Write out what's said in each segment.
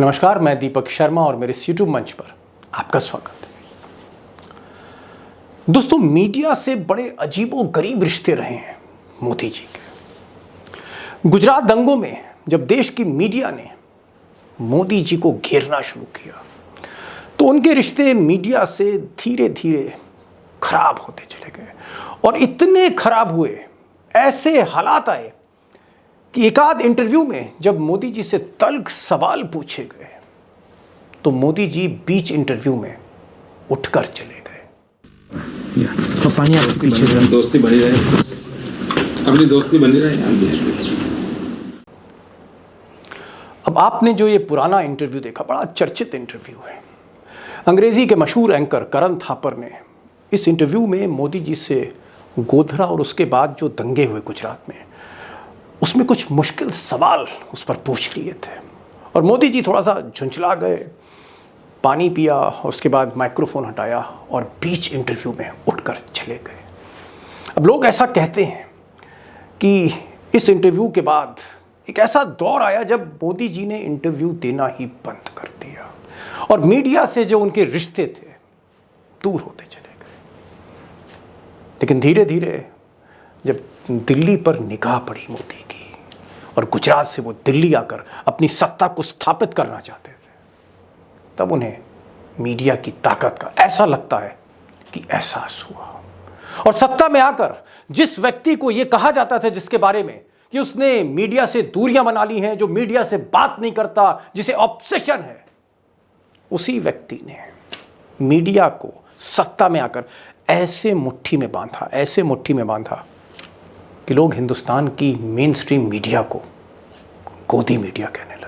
नमस्कार, मैं दीपक शर्मा और मेरे इस यूट्यूब मंच पर आपका स्वागत है। दोस्तों, मीडिया से बड़े अजीबोगरीब रिश्ते रहे हैं मोदी जी के। गुजरात दंगों में जब देश की मीडिया ने मोदी जी को घेरना शुरू किया तो उनके रिश्ते मीडिया से धीरे धीरे खराब होते चले गए और इतने खराब हुए, ऐसे हालात आए कि एक आध इंटरव्यू में जब मोदी जी से तल्ख सवाल पूछे गए तो मोदी जी बीच इंटरव्यू में उठकर चले गए। दोस्ती बनी रहे, अपनी दोस्ती बनी रहे। अब आपने जो ये पुराना इंटरव्यू देखा, बड़ा चर्चित इंटरव्यू है। अंग्रेजी के मशहूर एंकर करण थापर ने इस इंटरव्यू में मोदी जी से गोधरा और उसके बाद जो दंगे हुए गुजरात में, उसमें कुछ मुश्किल सवाल उस पर पूछ लिए थे और मोदी जी थोड़ा सा झुंझला गए, पानी पिया और उसके बाद माइक्रोफोन हटाया और बीच इंटरव्यू में उठकर चले गए। अब लोग ऐसा कहते हैं कि इस इंटरव्यू के बाद एक ऐसा दौर आया जब मोदी जी ने इंटरव्यू देना ही बंद कर दिया और मीडिया से जो उनके रिश्ते थे दूर होते चले गए। लेकिन धीरे धीरे जब दिल्ली पर निगाह पड़ी मोदी की और गुजरात से वो दिल्ली आकर अपनी सत्ता को स्थापित करना चाहते थे, तब उन्हें मीडिया की ताकत का ऐसा लगता है कि एहसास हुआ। और सत्ता में आकर जिस व्यक्ति को ये कहा जाता था जिसके बारे में कि उसने मीडिया से दूरियां बना ली हैं, जो मीडिया से बात नहीं करता, जिसे ऑब्सेशन है, उसी व्यक्ति ने मीडिया को सत्ता में आकर ऐसे मुट्ठी में बांधा कि लोग हिंदुस्तान की मेन स्ट्रीम मीडिया को गोदी मीडिया कहने लगे।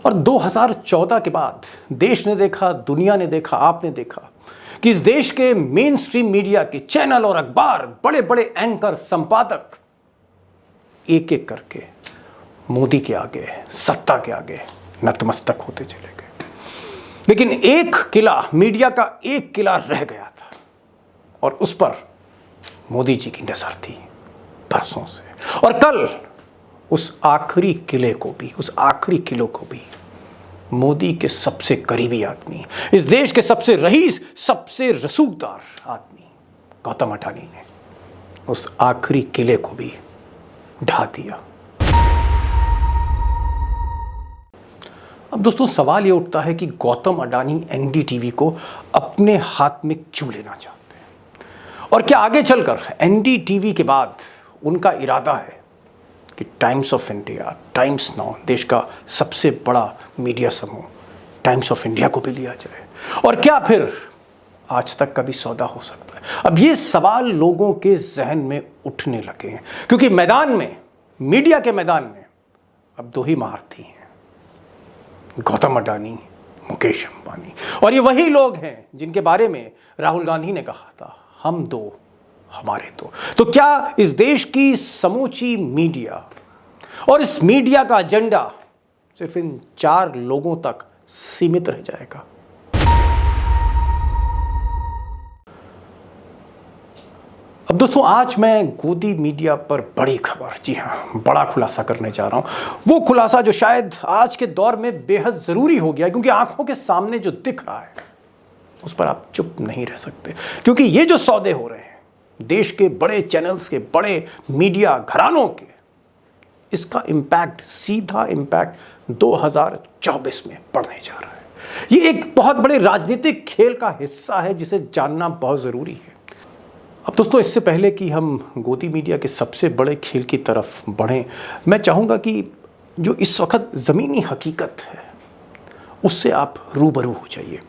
और 2014 के बाद देश ने देखा, दुनिया ने देखा, आपने देखा कि इस देश के मेन स्ट्रीम मीडिया के चैनल और अखबार, बड़े बड़े एंकर, संपादक एक एक करके मोदी के आगे, सत्ता के आगे नतमस्तक होते चले गए। लेकिन एक किला, मीडिया का एक किला रह गया था और उस पर मोदी जी की नजर थी बरसों से। और कल उस आखिरी किले को भी मोदी के सबसे करीबी आदमी, इस देश के सबसे रईस, सबसे रसूखदार आदमी गौतम अडानी ने उस आखिरी किले को भी ढा दिया। अब दोस्तों, सवाल ये उठता है कि गौतम अडानी एनडीटीवी को अपने हाथ में क्यों लेना चाहते हैं और क्या आगे चलकर एनडीटीवी के बाद उनका इरादा है कि times of India, times now, देश का सबसे बड़ा मीडिया समूह टाइम्स ऑफ इंडिया को भी लिया जाए और क्या फिर आज तक का भी सौदा हो सकता है? अब ये सवाल लोगों के जहन में उठने लगे हैं क्योंकि मैदान में, मीडिया के मैदान में अब दो ही महारथी हैं, गौतम अडानी, मुकेश अंबानी। और ये वही लोग हैं जिनके बारे में राहुल गांधी ने कहा था, हम दो हमारे दो। तो क्या इस देश की समूची मीडिया और इस मीडिया का एजेंडा सिर्फ इन 4 लोगों तक सीमित रह जाएगा? अब दोस्तों, आज मैं गोदी मीडिया पर बड़ी खबर, जी हाँ, बड़ा खुलासा करने जा रहा हूं। वो खुलासा जो शायद आज के दौर में बेहद जरूरी हो गया है क्योंकि आंखों के सामने जो दिख रहा है उस पर आप चुप नहीं रह सकते। क्योंकि ये जो सौदे हो रहे हैं देश के बड़े चैनल्स के, बड़े मीडिया घरानों के, इसका इंपैक्ट, सीधा इंपैक्ट 2024 में पड़ने जा रहा है। ये एक बहुत बड़े राजनीतिक खेल का हिस्सा है जिसे जानना बहुत जरूरी है। अब दोस्तों, इससे पहले कि हम गोदी मीडिया के सबसे बड़े खेल की तरफ बढ़ें, मैं चाहूँगा कि जो इस वक्त ज़मीनी हकीकत है उससे आप रूबरू हो जाइए।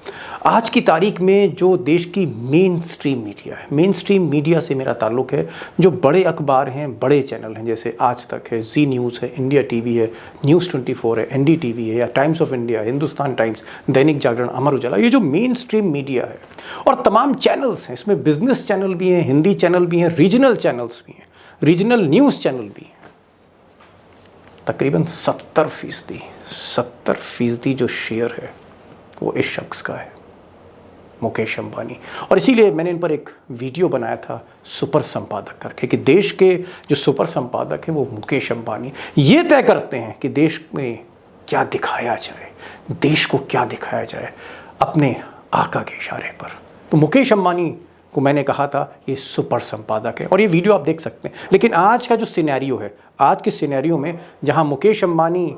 आज की तारीख में जो देश की मेन स्ट्रीम मीडिया है, मेन स्ट्रीम मीडिया से मेरा ताल्लुक़ है जो बड़े अखबार हैं, बड़े चैनल हैं, जैसे आज तक है, जी न्यूज़ है, इंडिया टीवी है, न्यूज़ 24 है, एनडीटीवी है, या times of India, Hindustan times, Dainik Jagran, Amar Ujala, ये जो मेन स्ट्रीम मीडिया है और तमाम चैनल्स हैं, इसमें बिजनेस चैनल भी हैं, हिंदी चैनल भी हैं, रीजनल चैनल्स भी हैं, रीजनल न्यूज़ चैनल भी हैं। तकरीबन 70% जो शेयर है वो इस शख्स का है, मुकेश अंबानी। और इसीलिए मैंने इन पर एक वीडियो बनाया था सुपर संपादक करके, कि देश के जो सुपर संपादक हैं वो मुकेश अंबानी ये तय करते हैं कि देश में क्या दिखाया जाए, देश को क्या दिखाया जाए अपने आका के इशारे पर। तो मुकेश अंबानी को मैंने कहा था ये सुपर संपादक है, और ये वीडियो आप देख सकते हैं। लेकिन आज का जो सिनेरियो है, आज के सिनेरियो में जहां मुकेश अंबानी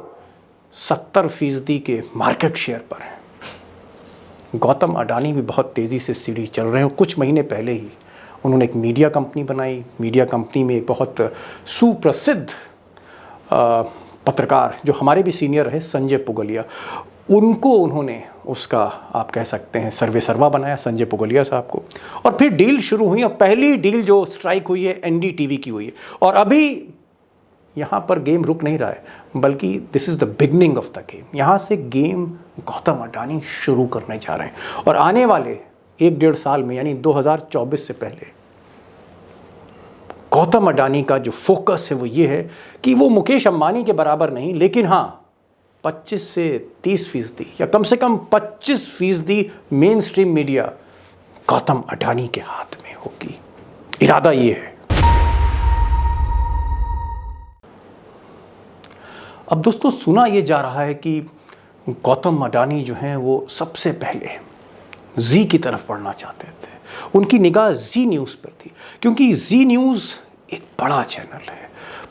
70% के मार्केट शेयर पर है, गौतम अडानी भी बहुत तेज़ी से सीढ़ी चल रहे हैं। कुछ महीने पहले ही उन्होंने एक मीडिया कंपनी बनाई। मीडिया कंपनी में एक बहुत सुप्रसिद्ध पत्रकार जो हमारे भी सीनियर है, संजय पुगलिया, उनको उन्होंने उसका आप कह सकते हैं सर्वा बनाया, संजय पुगलिया साहब को। और फिर डील शुरू हुई, और पहली डील जो स्ट्राइक हुई है एनडीटीवी की हुई है। और अभी यहाँ पर गेम रुक नहीं रहा है, बल्कि this is the beginning of the game. यहाँ से गेम गौतम अडानी शुरू करने जा रहे हैं, और आने वाले 1-1.5 साल में, यानी 2024 से पहले, गौतम अडानी का जो फोकस है वो ये है कि वो मुकेश अंबानी के बराबर नहीं, लेकिन हाँ 25 से 30% या कम से कम 25% main stream media Gautam Adani के हाथ में होगी। इरादा ये है। अब दोस्तों सुना ये जा रहा है कि गौतम अडानी जो हैं वो सबसे पहले जी की तरफ बढ़ना चाहते थे। उनकी निगाह जी न्यूज़ पर थी, क्योंकि जी न्यूज़ एक बड़ा चैनल है,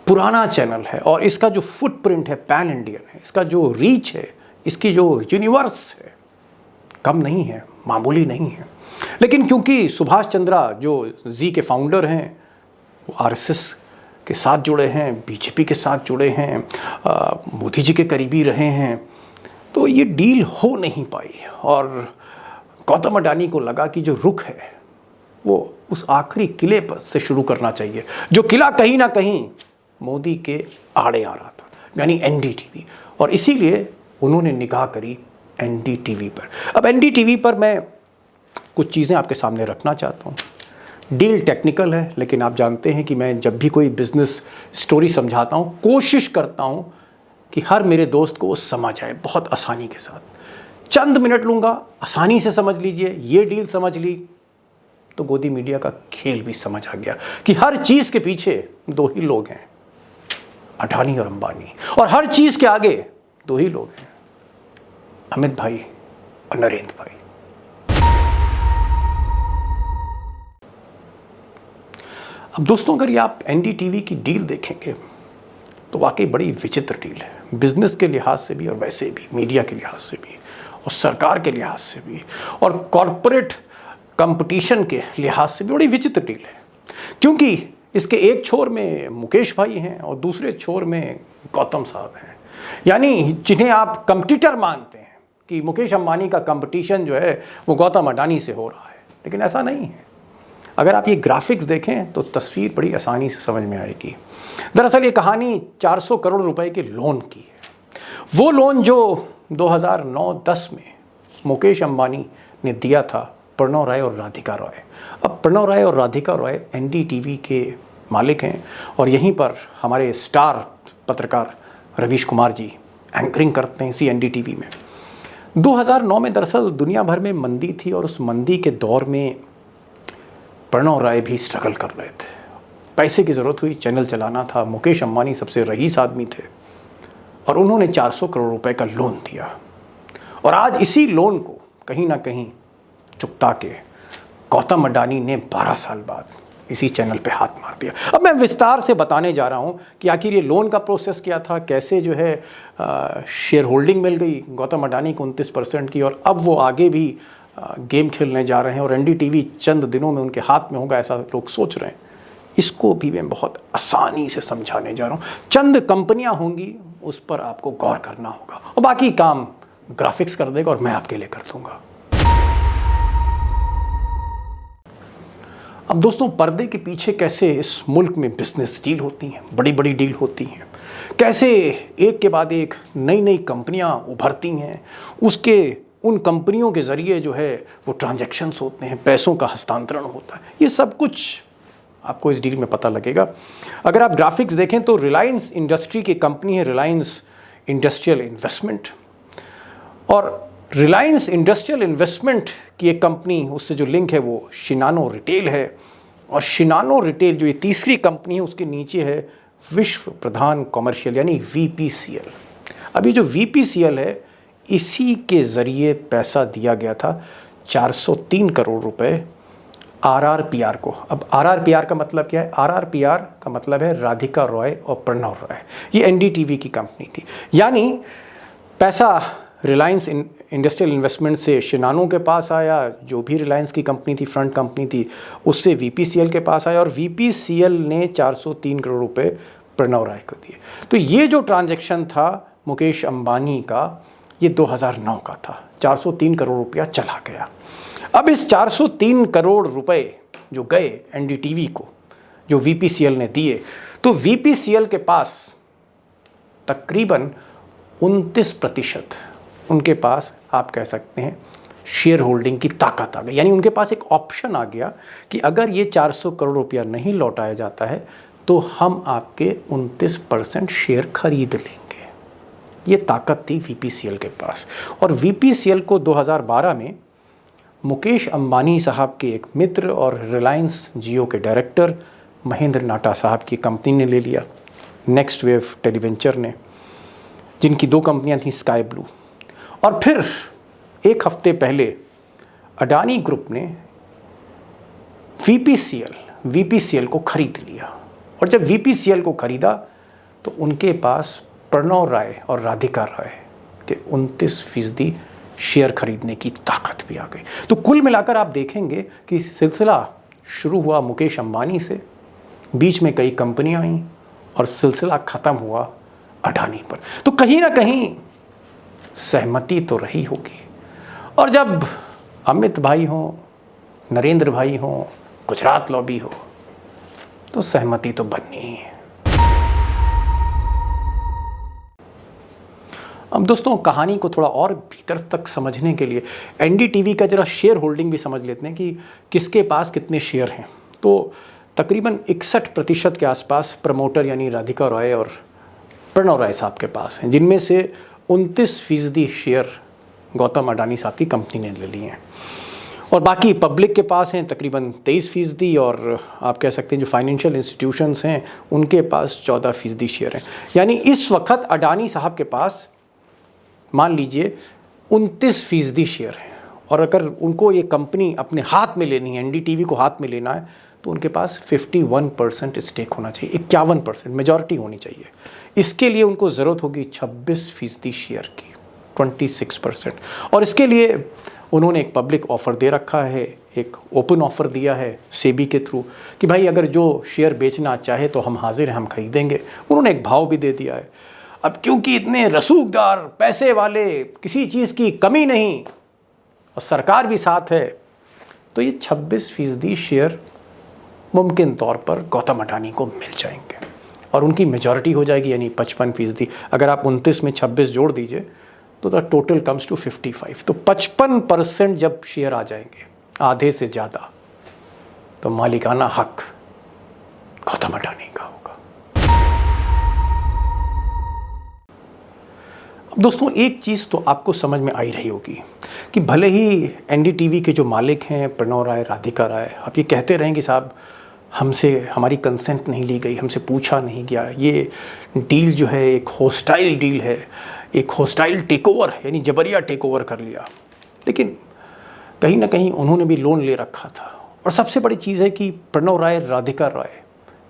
पुराना चैनल है, और इसका जो फुटप्रिंट है पैन इंडियन है, इसका जो रीच है, इसकी जो यूनिवर्स है, कम नहीं है, मामूली नहीं है। लेकिन क्योंकि सुभाष चंद्रा जो जी के फाउंडर हैं वो आरएसएस के साथ जुड़े हैं, बीजेपी के साथ जुड़े हैं, मोदी जी के करीबी रहे हैं, तो ये डील हो नहीं पाई। और गौतम अडानी को लगा कि जो रुख है वो उस आखिरी किले पर से शुरू करना चाहिए, जो किला कहीं ना कहीं मोदी के आड़े आ रहा था, यानी एनडीटीवी। और इसीलिए उन्होंने निगाह करी एनडीटीवी पर। अब एनडीटीवी पर मैं कुछ चीज़ें आपके सामने रखना चाहता हूँ। डील टेक्निकल है, लेकिन आप जानते हैं कि मैं जब भी कोई बिजनेस स्टोरी समझाता हूँ, कोशिश करता हूँ कि हर मेरे दोस्त को वो समझ आए बहुत आसानी के साथ। चंद मिनट लूँगा, आसानी से समझ लीजिए। ये डील समझ ली तो गोदी मीडिया का खेल भी समझ आ गया कि हर चीज़ के पीछे 2 ही लोग हैं, अडानी और अंबानी। और हर चीज़ के आगे 2 ही लोग हैं, अमित भाई और नरेंद्र भाई। अब दोस्तों अगर ये आप एनडीटीवी की डील देखेंगे तो वाकई बड़ी विचित्र डील है, बिजनेस के लिहाज से भी और वैसे भी, मीडिया के लिहाज से भी और सरकार के लिहाज से भी और कॉरपोरेट कंपटीशन के लिहाज से भी बड़ी विचित्र डील है। क्योंकि इसके एक छोर में मुकेश भाई हैं और दूसरे छोर में गौतम साहब हैं, यानी जिन्हें आप कंपटीटर मानते हैं कि मुकेश अंबानी का कंपटीशन जो है वो गौतम अडानी से हो रहा है, लेकिन ऐसा नहीं है। अगर आप ये ग्राफिक्स देखें तो तस्वीर बड़ी आसानी से समझ में आएगी। दरअसल ये कहानी 400 करोड़ रुपए के लोन की है। वो लोन जो 2009-10 में मुकेश अंबानी ने दिया था प्रणव राय और राधिका रॉय। अब प्रणव राय और राधिका रॉय एनडीटीवी के मालिक हैं, और यहीं पर हमारे स्टार पत्रकार रवीश कुमार जी एंकरिंग करते हैं इसी एनडीटीवी में। 2009 में दरअसल दुनिया भर में मंदी थी, और उस मंदी के दौर में प्रणव राय भी स्ट्रगल कर रहे थे। पैसे की ज़रूरत हुई, चैनल चलाना था। मुकेश अंबानी सबसे रईस आदमी थे, और उन्होंने 400 करोड़ रुपए का लोन दिया। और आज इसी लोन को कहीं ना कहीं चुकता के गौतम अडानी ने 12 साल बाद इसी चैनल पे हाथ मार दिया। अब मैं विस्तार से बताने जा रहा हूँ कि आखिर ये लोन का प्रोसेस क्या था, कैसे जो है शेयर होल्डिंग मिल गई गौतम अडानी को 29% की, और अब वो आगे भी गेम खेलने जा रहे हैं और एनडीटीवी चंद दिनों में उनके हाथ में होगा, ऐसा लोग सोच रहे हैं। इसको भी मैं बहुत आसानी से समझाने जा रहा हूँ। चंद कंपनियां होंगी, उस पर आपको गौर करना होगा, और बाकी काम ग्राफिक्स कर देगा और मैं आपके लिए कर दूंगा। अब दोस्तों पर्दे के पीछे कैसे इस मुल्क में बिजनेस डील होती हैं, बड़ी बड़ी डील होती हैं, कैसे एक के बाद एक नई नई कंपनियां उभरती हैं, उसके उन कंपनियों के ज़रिए जो है वो ट्रांजैक्शंस होते हैं, पैसों का हस्तांतरण होता है, ये सब कुछ आपको इस डील में पता लगेगा। अगर आप ग्राफिक्स देखें तो रिलायंस इंडस्ट्री की कंपनी है रिलायंस इंडस्ट्रियल इन्वेस्टमेंट, और रिलायंस इंडस्ट्रियल इन्वेस्टमेंट की एक कंपनी, उससे जो लिंक है वो शिनानो रिटेल है, और शिनानो रिटेल जो ये तीसरी कंपनी है उसके नीचे है विश्व प्रधान कॉमर्शियल यानी VPCL। अब ये जो VPCL है इसी के ज़रिए पैसा दिया गया था 403 करोड़ रुपए RRPR को। अब RRPR का मतलब क्या है? RRPR का मतलब है राधिका रॉय और प्रणव रॉय। ये NDTV की कंपनी थी। यानी पैसा रिलायंस इंडस्ट्रियल इन्वेस्टमेंट से शिनानो के पास आया, जो भी रिलायंस की कंपनी थी, फ्रंट कंपनी थी, उससे VPCL के पास आया, और VPCL ने 403 करोड़ रुपए प्रणव राय को दिए। तो ये जो ट्रांजैक्शन था मुकेश अंबानी का, ये 2009 का था। 403 करोड़ रुपया चला गया। अब इस 403 करोड़ रुपए जो गए NDTV को, जो VPCL ने दिए, तो VPCL के पास तकरीबन 29% उनके पास, आप कह सकते हैं, शेयर होल्डिंग की ताकत आ गई। यानी उनके पास एक ऑप्शन आ गया कि अगर ये 400 करोड़ रुपया नहीं लौटाया जाता है तो हम आपके 29% शेयर खरीद लेंगे। ये ताकत थी VPCL के पास। और VPCL को 2012 में मुकेश अंबानी साहब के एक मित्र और रिलायंस जियो के डायरेक्टर महेंद्र नाटा साहब की कंपनी ने ले लिया, नेक्स्ट वेव टेलीवेंचर ने, जिनकी 2 कंपनियां थीं, स्काई ब्लू। और फिर एक हफ्ते पहले अडानी ग्रुप ने VPCL को खरीद लिया। और जब VPCL को खरीदा तो उनके पास प्रणव राय और राधिका राय के 29% शेयर खरीदने की ताकत भी आ गई। तो कुल मिलाकर आप देखेंगे कि सिलसिला शुरू हुआ मुकेश अंबानी से, बीच में कई कंपनियां आईं और सिलसिला ख़त्म हुआ अडानी पर। तो कहीं ना कहीं सहमति तो रही होगी। और जब अमित भाई हों, नरेंद्र भाई हों, गुजरात लॉबी हो, तो सहमति तो बननी ही है। अब दोस्तों, कहानी को थोड़ा और भीतर तक समझने के लिए NDTV का जरा शेयर होल्डिंग भी समझ लेते हैं कि किसके पास कितने शेयर हैं। तो तकरीबन 61% के आसपास प्रमोटर यानी राधिका रॉय और प्रणव राय साहब के पास हैं, जिनमें से 29% शेयर गौतम अडानी साहब की कंपनी ने ले लिए हैं। और बाकी पब्लिक के पास हैं तकरीबन 23%, और आप कह सकते हैं जो फाइनेंशियल इंस्टीट्यूशंस हैं उनके पास 14% शेयर हैं। यानी इस वक्त अडानी साहब के पास मान लीजिए 29% शेयर है, और अगर उनको ये कंपनी अपने हाथ में लेनी है, NDTV को हाथ में लेना है, तो उनके पास 51% स्टेक होना चाहिए, 51% मेजॉरिटी होनी चाहिए। इसके लिए उनको ज़रूरत होगी 26% शेयर की, 26%। और इसके लिए उन्होंने एक पब्लिक ऑफ़र दे रखा है, एक ओपन ऑफ़र दिया है सेबी के थ्रू कि भाई अगर जो शेयर बेचना चाहे तो हम हाजिर हैं, हम खरीदेंगे। उन्होंने एक भाव भी दे दिया है। अब क्योंकि इतने रसूखदार, पैसे वाले, किसी चीज़ की कमी नहीं और सरकार भी साथ है, तो ये 26% शेयर मुमकिन तौर पर गौतम अडानी को मिल जाएंगे और उनकी मेजॉरिटी हो जाएगी, यानी 55%। अगर आप 29 में 26 जोड़ दीजिए तो द टोटल कम्स टू 55। तो 55% जब शेयर आ जाएंगे, आधे से ज़्यादा, तो मालिकाना हक गौतम अडानी का होगा। अब दोस्तों, एक चीज़ तो आपको समझ में आई रही होगी कि भले ही NDTV के जो मालिक हैं प्रणव राय, राधिका राय, आप ये कहते रहें कि साहब हमसे हमारी कंसेंट नहीं ली गई, हमसे पूछा नहीं गया, ये डील जो है एक हॉस्टाइल डील है, एक हॉस्टाइल टेक ओवर है, यानी जबरिया टेक ओवर कर लिया। लेकिन कहीं ना कहीं उन्होंने भी लोन ले रखा था। और सबसे बड़ी चीज़ है कि प्रणव राय, राधिका राय,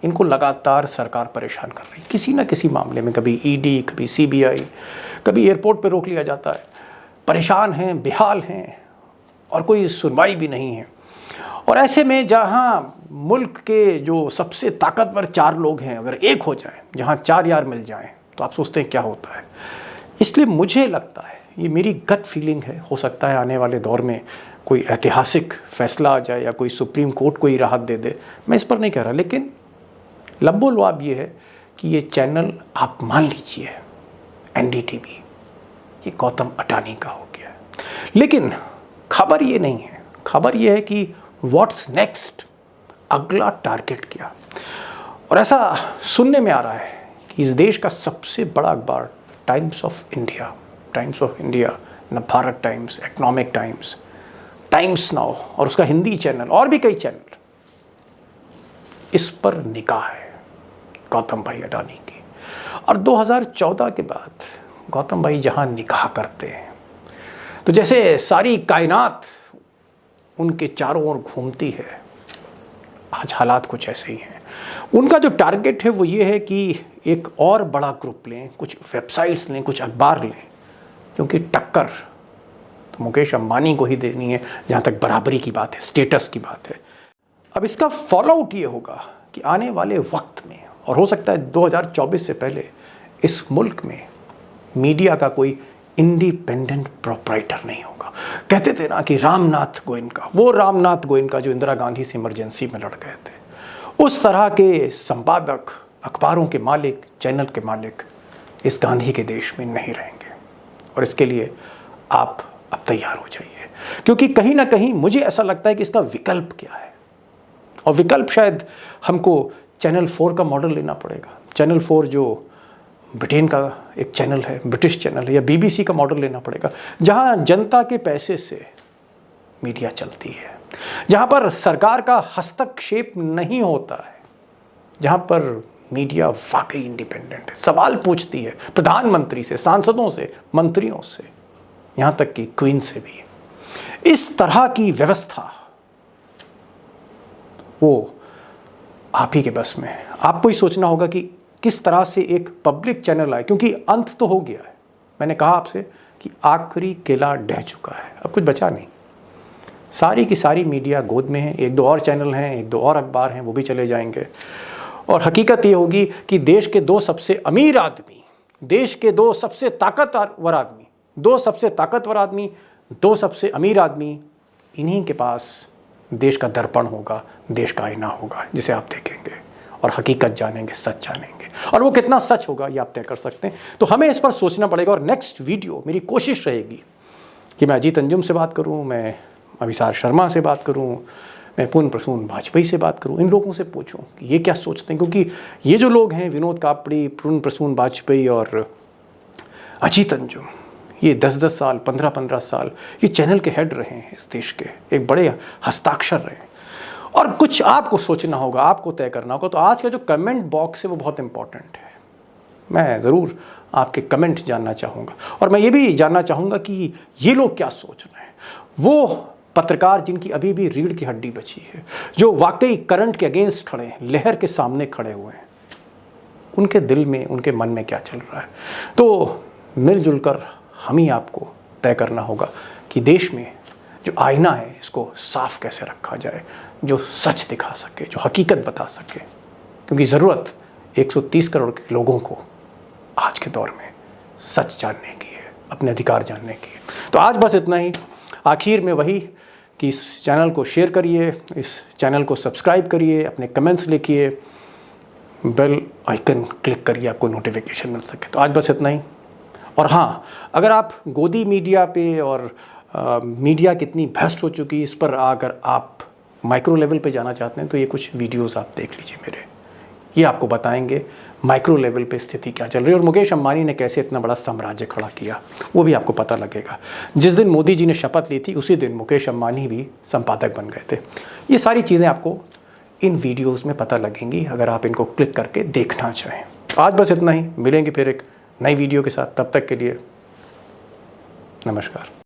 इनको लगातार सरकार परेशान कर रही है किसी न किसी मामले में, कभी ED, कभी CBI, कभी एयरपोर्ट पे रोक लिया जाता है। परेशान हैं, बेहाल हैं और कोई सुनवाई भी नहीं है। और ऐसे में जहाँ मुल्क के जो सबसे ताकतवर 4 लोग हैं अगर एक हो जाए, जहाँ 4 यार मिल जाएं, तो आप सोचते हैं क्या होता है। इसलिए मुझे लगता है, ये मेरी गट फीलिंग है, हो सकता है आने वाले दौर में कोई ऐतिहासिक फैसला आ जाए या कोई सुप्रीम कोर्ट कोई राहत दे दे, मैं इस पर नहीं कह रहा, लेकिन लब्बो लुआब ये है कि ये चैनल आप मान लीजिए NDTV, ये गौतम अडानी का हो गया है। लेकिन खबर ये नहीं है, खबर ये है कि व्हाट्स नेक्स्ट, अगला टारगेट क्या। और ऐसा सुनने में आ रहा है कि इस देश का सबसे बड़ा अखबार टाइम्स ऑफ इंडिया न Bharat times, economic times, times now और उसका हिंदी चैनल और भी कई चैनल, इस पर निगाह है गौतम भाई अडानी की। और 2014 के बाद गौतम भाई जहां निगाह करते हैं तो जैसे सारी कायनात उनके चारों ओर घूमती है। आज हालात कुछ ऐसे ही हैं। उनका जो टारगेट है वो ये है कि एक और बड़ा ग्रुप लें, कुछ वेबसाइट्स लें, कुछ अखबार लें, क्योंकि टक्कर तो मुकेश अंबानी को ही देनी है जहाँ तक बराबरी की बात है, स्टेटस की बात है। अब इसका फॉलो आउट ये होगा कि आने वाले वक्त में, और हो सकता है 2024 से पहले, इस मुल्क में मीडिया का कोई इंडिपेंडेंट प्रोप्राइटर नहीं होगा। कहते थे ना कि रामनाथ गोयनका, वो रामनाथ गोयनका जो इंदिरा गांधी से इमरजेंसी में लड़ गए थे, उस तरह के संपादक, अखबारों के मालिक, चैनल के मालिक इस गांधी के देश में नहीं रहेंगे। और इसके लिए आप अब तैयार हो जाइए, क्योंकि कहीं ना कहीं मुझे ऐसा लगता है कि इसका विकल्प क्या है। और विकल्प शायद हमको चैनल 4 का मॉडल लेना पड़ेगा। चैनल 4 जो ब्रिटेन का एक चैनल है, ब्रिटिश चैनल है, या BBC का मॉडल लेना पड़ेगा, जहां जनता के पैसे से मीडिया चलती है, जहां पर सरकार का हस्तक्षेप नहीं होता है, जहां पर मीडिया वाकई इंडिपेंडेंट है, सवाल पूछती है प्रधानमंत्री से, सांसदों से, मंत्रियों से, यहां तक कि क्वीन से भी। इस तरह की व्यवस्था वो आप ही के बस में है। आपको ही सोचना होगा कि किस तरह से एक पब्लिक चैनल आए, क्योंकि अंत तो हो गया है। मैंने कहा आपसे कि आखिरी किला ढह चुका है, अब कुछ बचा नहीं। सारी की सारी मीडिया गोद में है। 1-2 और चैनल हैं, 1-2 और अखबार हैं, वो भी चले जाएंगे। और हकीकत ये होगी कि देश के 2 सबसे अमीर आदमी, देश के 2 सबसे ताकतवर आदमी, 2 सबसे ताकतवर आदमी, 2 सबसे अमीर आदमी, इन्हीं के पास देश का दर्पण होगा, देश का आईना होगा, जिसे आप देखेंगे और हकीकत जानेंगे, सच जानेंगे। और वो कितना सच होगा ये आप तय कर सकते हैं। तो हमें इस पर सोचना पड़ेगा। और नेक्स्ट वीडियो मेरी कोशिश रहेगी कि मैं अजीत अंजुम से बात करूं, मैं अभिसार शर्मा से बात करूं, मैं पूर्ण प्रसून वाजपेयी से बात करूं, इन लोगों से पूछूं कि ये क्या सोचते हैं। क्योंकि ये जो लोग हैं, विनोद कापड़ी, पूर्ण प्रसून वाजपेयी और अजीत अंजुम, ये 10-10 साल, 15-15 साल ये चैनल के हेड रहे हैं, इस देश के एक बड़े हस्ताक्षर रहे हैं। और कुछ आपको सोचना होगा, आपको तय करना होगा। तो आज का जो कमेंट बॉक्स है वो बहुत इंपॉर्टेंट है। मैं ज़रूर आपके कमेंट जानना चाहूँगा, और मैं ये भी जानना चाहूँगा कि ये लोग क्या सोच रहे हैं। वो पत्रकार जिनकी अभी भी रीढ़ की हड्डी बची है, जो वाकई करंट के अगेंस्ट खड़े हैं, लहर के सामने खड़े हुए हैं, उनके दिल में, उनके मन में क्या चल रहा है। तो मिलजुल कर हम ही आपको तय करना होगा कि देश में जो आईना है इसको साफ कैसे रखा जाए, जो सच दिखा सके, जो हकीकत बता सके। क्योंकि ज़रूरत 130 करोड़ के लोगों को आज के दौर में सच जानने की है, अपने अधिकार जानने की है। तो आज बस इतना ही। आखिर में वही कि इस चैनल को शेयर करिए, इस चैनल को सब्सक्राइब करिए, अपने कमेंट्स लिखिए, बेल आइकन क्लिक करिए, आपको नोटिफिकेशन मिल सके। तो आज बस इतना ही। और हाँ, अगर आप गोदी मीडिया पे और मीडिया कितनी भ्रष्ट हो चुकी है, इस पर अगर आप माइक्रो लेवल पे जाना चाहते हैं तो ये कुछ वीडियोस आप देख लीजिए मेरे। ये आपको बताएंगे माइक्रो लेवल पे स्थिति क्या चल रही है और मुकेश अंबानी ने कैसे इतना बड़ा साम्राज्य खड़ा किया, वो भी आपको पता लगेगा। जिस दिन मोदी जी ने शपथ ली थी उसी दिन मुकेश अंबानी भी संपादक बन गए थे। ये सारी चीज़ें आपको इन वीडियोज़ में पता लगेंगी अगर आप इनको क्लिक करके देखना चाहें। आज बस इतना ही। मिलेंगे फिर एक नई वीडियो के साथ। तब तक के लिए नमस्कार।